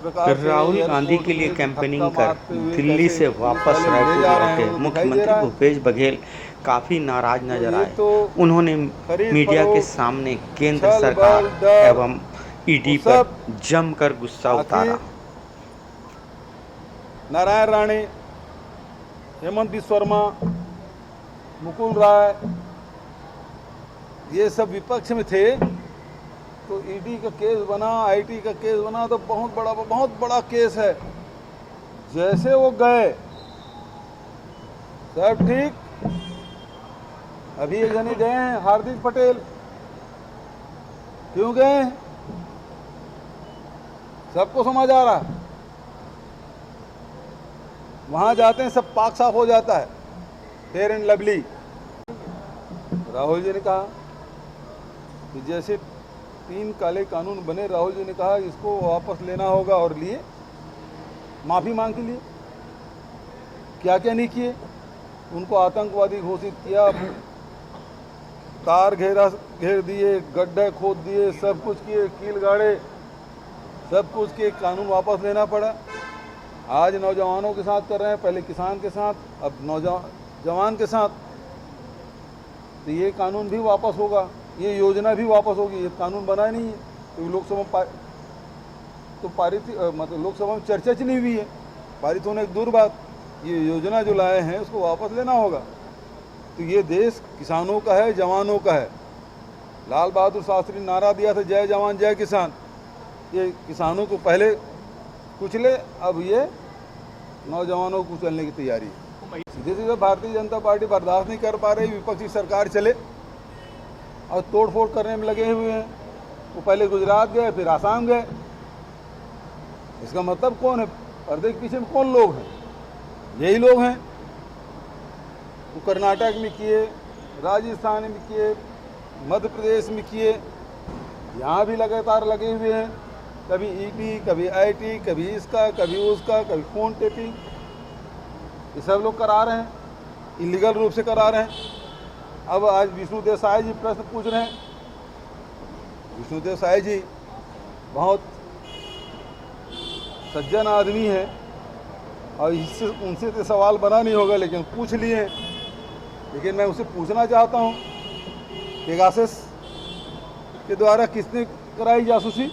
प्रकार से राहुल गांधी एयरपोर्ट के लिए में कैंपेनिंग धक्का कर मारते हुए दिल्ली कैसे से पुलिस वापस वाले ले रायपुर जा रहे हैं, लौटे वो दिखाई दे मुख्यमंत्री रहा है। भूपेश बघेल काफ़ी नाराज तो नजर ये आए। तो उन्होंने खरीद मीडिया के फरोख्त, सामने केंद्र छल सरकार बल डर, एवं ईडी वो पर सब जमकर गुस्सा उतारा। आखिर नारायण राणे, हेमंत बिस्व शर्मा, मुकुल राय, ये सब विपक्ष में थे, तो ईडी का केस बना, आईटी का केस बना, तो बहुत बड़ा केस है। जैसे वो गए सब ठीक। अभी एक जने गए हैं, हार्दिक पटेल, क्यों गए? सबको समझ आ रहा है, वहां जाते हैं सब पाक साफ हो जाता है, fair and lovely. Rahul ji ने कहा कि जैसे 3 काले कानून बने, राहुल जी ने कहा इसको वापस लेना होगा, और लिए, माफी मांग के लिए। क्या क्या नहीं किए, उनको आतंकवादी घोषित किया, तार घेर दिए, गड्ढे खोद दिए, सब कुछ किए, कील गाड़े, सब कुछ किए, कानून वापस लेना पड़ा। आज नौजवानों के साथ कर रहे हैं, पहले किसान के साथ, अब नौजवान के साथ। तो ये कानून भी वापस होगा, ये योजना भी वापस होगी। ये कानून बना नहीं है, तो लोकसभा तो पारित, मतलब लोकसभा में चर्चा नहीं हुई है, पारित होने की दूर बात। ये योजना जो लाए हैं उसको वापस लेना होगा। तो ये देश किसानों का है, जवानों का है। लाल बहादुर शास्त्री नारा दिया था, जय जवान जय किसान। ये किसानों को पहले कुचले, अब ये नौजवानों को कुचलने की तैयारी है। सीधे सीधे भारतीय जनता पार्टी बर्दाश्त नहीं कर पा रही विपक्षी सरकार चले और तोड़फोड़ करने में लगे हुए हैं। वो पहले गुजरात गए, फिर आसाम गए। इसका मतलब कौन है? पर्दे के पीछे में कौन लोग हैं? यही लोग हैं। वो कर्नाटक में किए, राजस्थान में किए, मध्य प्रदेश में किए, यहाँ भी लगातार लगे हुए हैं। कभी ईडी, कभी आईटी, कभी इसका, कभी उसका, कभी फ़ोन टेपिंग, ये सब लोग करा रहे हैं, इलीगल रूप से करा रहे हैं। अब आज विष्णु देसाई जी प्रश्न पूछ रहे हैं। विष्णु देसाई जी बहुत सज्जन आदमी है, और इससे उनसे तो सवाल बना नहीं होगा, लेकिन पूछ लिए। लेकिन मैं उसे पूछना चाहता हूँ, पेगासस के द्वारा किसने कराई जासूसी?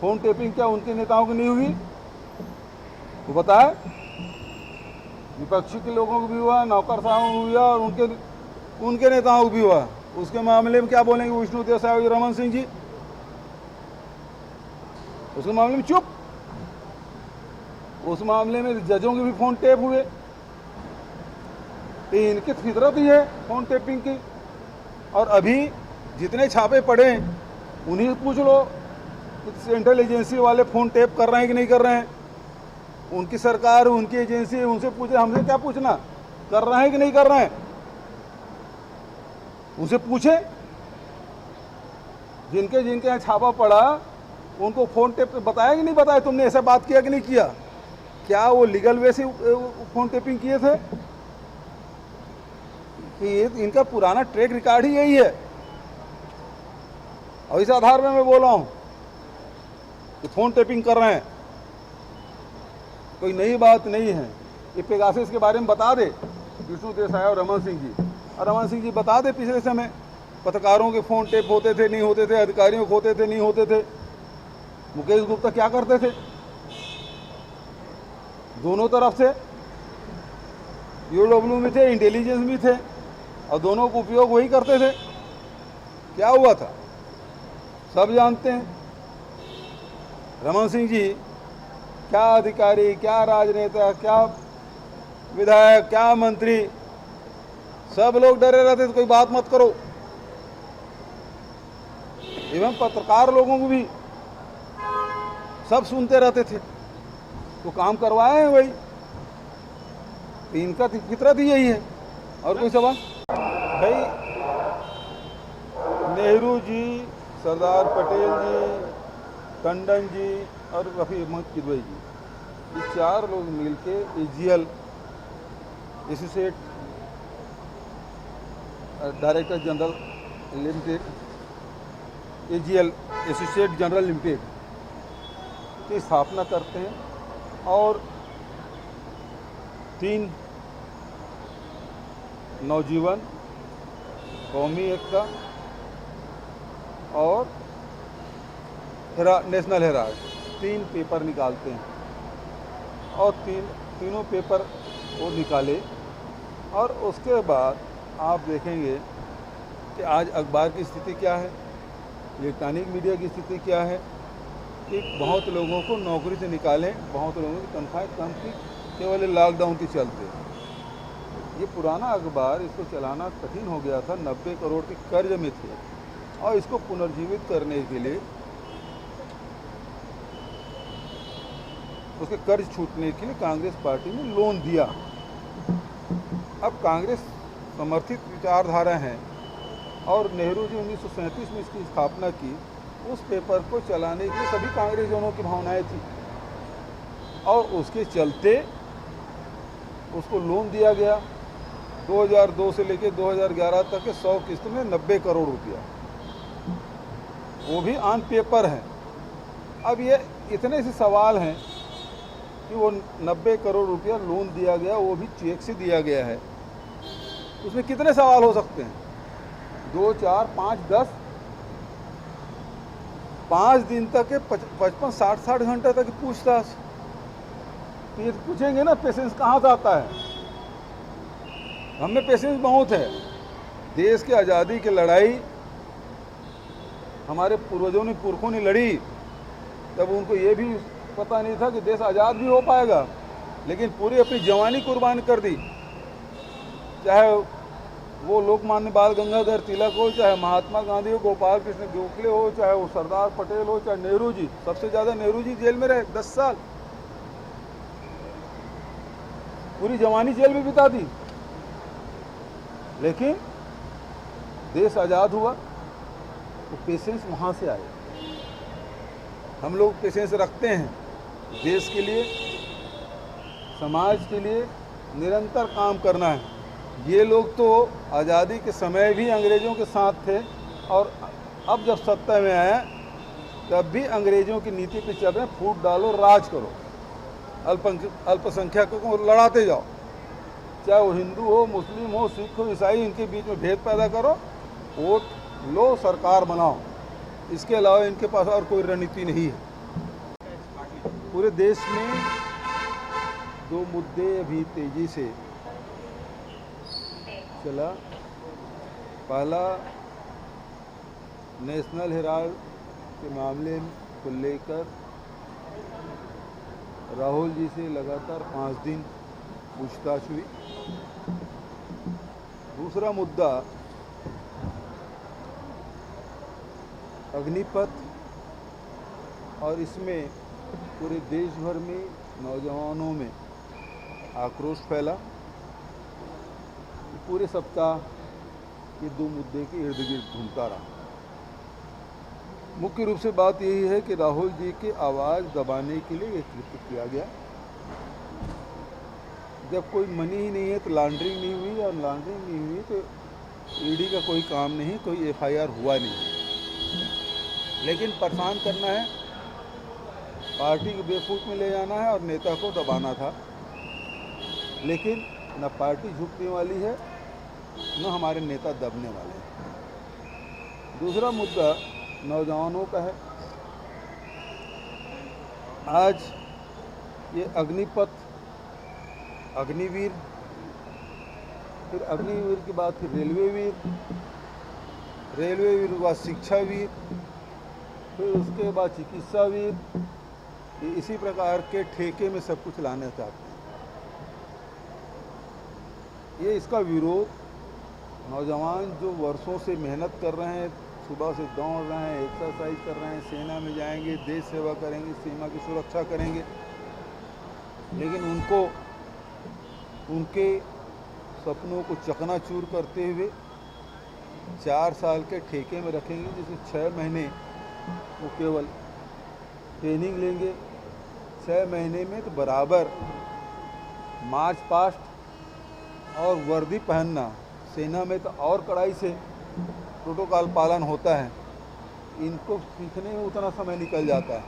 फोन टेपिंग क्या उनके नेताओं की नहीं हुई? वो बताए। विपक्षी के लोगों को भी हुआ, नौकरशाहों को भी हुआ, और उनके नेताओं को भी हुआ। उसके मामले में क्या बोलेंगे विष्णु देसाई और रमन सिंह जी? उसके मामले में चुप। उस मामले में जजों के भी फोन टेप हुए। तो इनकी फितरत ही है फोन टेपिंग की। और अभी जितने छापे पड़े उन्हीं से पूछ लो, सेंट्रल एजेंसी वाले फोन टेप कर रहे हैं कि नहीं कर रहे हैं? उनकी सरकार, उनकी एजेंसी, उनसे पूछे, हमसे क्या पूछना? कर रहे हैं कि नहीं कर रहे हैं? उनसे पूछे। जिनके यहाँ छापा पड़ा उनको फोन टेप बताया कि नहीं बताया? तुमने ऐसा बात किया कि नहीं किया? क्या वो लीगल वे से फोन टेपिंग किए थे? ये इनका पुराना ट्रैक रिकॉर्ड ही यही है, और इस आधार में मैं बोल रहा हूं कि फोन टेपिंग कर रहे हैं। कोई नई बात नहीं है। ये पेगासस के बारे में बता दे विष्णु देसाई और रमन सिंह जी, और रमन सिंह जी बता दे पिछले समय पत्रकारों के फोन टेप होते थे नहीं होते थे, अधिकारियों के होते थे नहीं होते थे, मुकेश गुप्ता क्या करते थे? दोनों तरफ से यूडब्ल्यू में थे, इंटेलिजेंस भी थे, और दोनों का उपयोग वही करते थे। क्या हुआ था सब जानते हैं। रमन सिंह जी क्या अधिकारी, क्या राजनेता, क्या विधायक, क्या मंत्री, सब लोग डरे रहते थे, कोई बात मत करो। एवं पत्रकार लोगों को भी सब सुनते रहते थे, तो काम करवाए हैं वही। इनका फितरत ही यही है। और कोई सवाल? भाई नेहरू जी, सरदार पटेल जी, टंडन जी और रफ़ी अहमद किदवई जी, ये 4 लोग मिलके AGL, associate director general limited, AGL associate general limited, की स्थापना करते हैं और 3 नवजीवन, कौमी एकता और नेशनल हेराल्ड 3 पेपर निकालते हैं और तीनों पेपर वो निकाले। और उसके बाद आप देखेंगे कि आज अखबार की स्थिति क्या है, इलेक्ट्रॉनिक मीडिया की स्थिति क्या है कि बहुत लोगों को नौकरी से निकालें, बहुत लोगों की तनख्वाहें कम की केवल लॉकडाउन के चलते। ये पुराना अखबार, इसको चलाना कठिन हो गया था, 90 करोड़ के कर्ज में थे और इसको पुनर्जीवित करने के लिए, उसके कर्ज छूटने के लिए कांग्रेस पार्टी ने लोन दिया। अब कांग्रेस समर्थित विचारधारा है और नेहरू जी 1937 में इसकी स्थापना की। उस पेपर को चलाने के लिए सभी कांग्रेसियों की भावनाएं थी और उसके चलते उसको लोन दिया गया। 2002 से लेकर 2011 तक के 100 किस्त में 90 करोड़ रुपया, वो भी ऑन पेपर है। अब ये इतने से सवाल हैं कि वो 90 करोड़ रुपया लोन दिया गया, वो भी चेक से दिया गया है। उसमें कितने सवाल हो सकते हैं? 2, 4, 5, 10, 5 दिन तक के 55, 60 घंटे तक पूछताछ। तो ये पूछेंगे ना, पेशेंस कहाँ से आता है? हमें पेशेंस बहुत है। देश की आज़ादी की लड़ाई हमारे पूर्वजों ने, पुरखों ने लड़ी, तब उनको ये भी पता नहीं था कि देश आज़ाद भी हो पाएगा, लेकिन पूरी अपनी जवानी कुर्बान कर दी। चाहे वो लोकमान्य बाल गंगाधर तिलक हो, चाहे महात्मा गांधी हो, गोपाल कृष्ण गोखले हो, चाहे वो सरदार पटेल हो, चाहे नेहरू जी। सबसे ज़्यादा नेहरू जी जेल में रहे 10 साल, पूरी जवानी जेल में बिता दी, लेकिन देश आज़ाद हुआ। तो पेशेंस वहाँ से आए। हम लोग पेशेंस रखते हैं, देश के लिए, समाज के लिए निरंतर काम करना है। ये लोग तो आज़ादी के समय भी अंग्रेज़ों के साथ थे और अब जब सत्ता में आए तब भी अंग्रेज़ों की नीति पे चल रहे हैं, फूट डालो, राज करो, अल्पसंख्यकों को लड़ाते जाओ, चाहे वो हिंदू हो, मुस्लिम हो, सिख हो, ईसाई, इनके बीच में भेद पैदा करो, वोट लो, सरकार बनाओ। इसके अलावा इनके पास और कोई रणनीति नहीं है। पूरे देश में 2 मुद्दे अभी तेजी से चला। पहला, नेशनल हेराल्ड के मामले को लेकर राहुल जी से लगातार 5 दिन पूछताछ हुई। दूसरा मुद्दा, अग्निपथ, और इसमें पूरे देश भर में नौजवानों में आक्रोश फैला। पूरे सप्ताह ये 2 मुद्दे के इर्द गिर्द घूमता रहा। मुख्य रूप से बात यही है कि राहुल जी की आवाज़ दबाने के लिए ये कृत्य किया गया। जब कोई मनी ही नहीं है तो लॉन्ड्रिंग नहीं हुई, और लॉन्ड्रिंग नहीं हुई तो ईडी का कोई काम नहीं, कोई एफआईआर हुआ नहीं। लेकिन परेशान करना है, पार्टी को बेफूट में ले जाना है और नेता को दबाना था। लेकिन न पार्टी झुकने वाली है, न हमारे नेता दबने वाले हैं। दूसरा मुद्दा नौजवानों का है। आज ये अग्निपथ, अग्निवीर, फिर अग्निवीर के बाद फिर रेलवे वीर के बाद शिक्षा वीर, फिर उसके बाद चिकित्सा वीर, इसी प्रकार के ठेके में सब कुछ लाना चाहते हैं। ये इसका विरोध नौजवान जो वर्षों से मेहनत कर रहे हैं, सुबह से दौड़ रहे हैं, एक्सरसाइज कर रहे हैं, सेना में जाएंगे, देश सेवा करेंगे, सीमा की सुरक्षा करेंगे, लेकिन उनको उनके सपनों को चकनाचूर करते हुए 4 साल के ठेके में रखेंगे, जिसमें 6 महीने वो केवल ट्रेनिंग लेंगे। 6 महीने में तो बराबर मार्च पास्ट और वर्दी पहनना, सेना में तो और कड़ाई से प्रोटोकॉल पालन होता है, इनको सीखने में उतना समय निकल जाता है।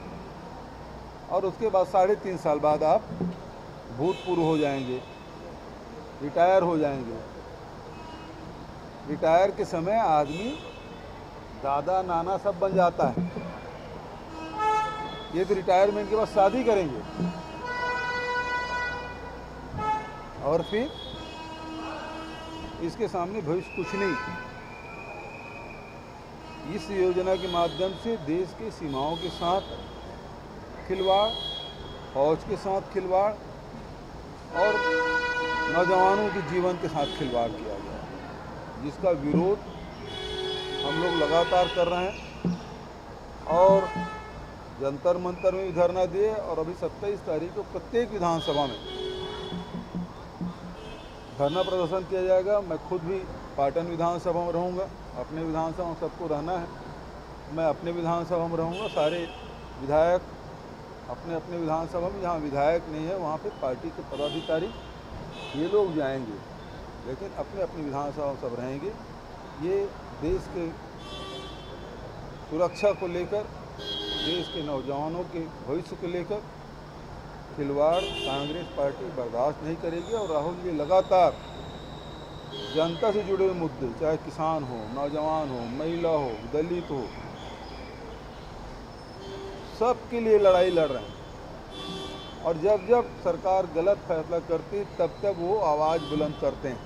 और उसके बाद 3.5 साल बाद आप भूतपूर्व हो जाएंगे, रिटायर हो जाएंगे। रिटायर के समय आदमी दादा नाना सब बन जाता है। ये तो रिटायरमेंट के बाद शादी करेंगे और फिर इसके सामने भविष्य कुछ नहीं। इस योजना के माध्यम से देश की सीमाओं के साथ खिलवाड़, फौज के साथ खिलवाड़ और नौजवानों के जीवन के साथ खिलवाड़ किया गया, जिसका विरोध हम लोग लगातार कर रहे हैं और जंतर मंतर में भी धरना दिए और अभी 27 तारीख को प्रत्येक विधानसभा में धरना प्रदर्शन किया जाएगा। मैं खुद भी पाटन विधानसभा में रहूँगा, अपने विधानसभा में सबको रहना है, मैं अपने विधानसभा में रहूँगा। सारे विधायक अपने अपने विधानसभा में, जहाँ विधायक नहीं है वहाँ पे पार्टी के पदाधिकारी ये लोग जाएंगे, लेकिन अपने अपनी विधानसभा में सब रहेंगे। ये देश के सुरक्षा को लेकर, देश के नौजवानों के भविष्य को लेकर खिलवाड़ कांग्रेस पार्टी बर्दाश्त नहीं करेगी। और राहुल जी लगातार जनता से जुड़े हुए मुद्दे, चाहे किसान हो, नौजवान हो, महिला हो, दलित हो, सबके लिए लड़ाई लड़ रहे हैं। और जब जब सरकार गलत फैसला करती तब तब वो आवाज़ बुलंद करते हैं,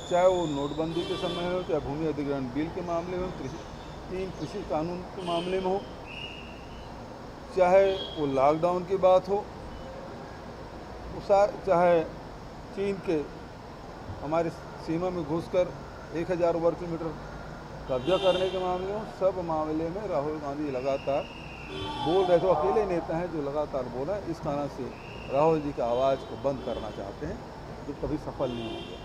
चाहे वो नोटबंदी के समय हो, चाहे भूमि अधिग्रहण बिल के मामले में, कृषि कानून के मामले में हो, चाहे वो लॉकडाउन की बात हो, चाहे चीन के हमारी सीमा में घुसकर 1000 वर्ग किलोमीटर कब्जा करने के मामले में, सब मामले में राहुल गांधी लगातार बोल रहे। तो अकेले नेता हैं जो लगातार बोल रहे हैं। इस कारण से राहुल जी की आवाज़ को बंद करना चाहते हैं, जो कभी सफल नहीं होंगे।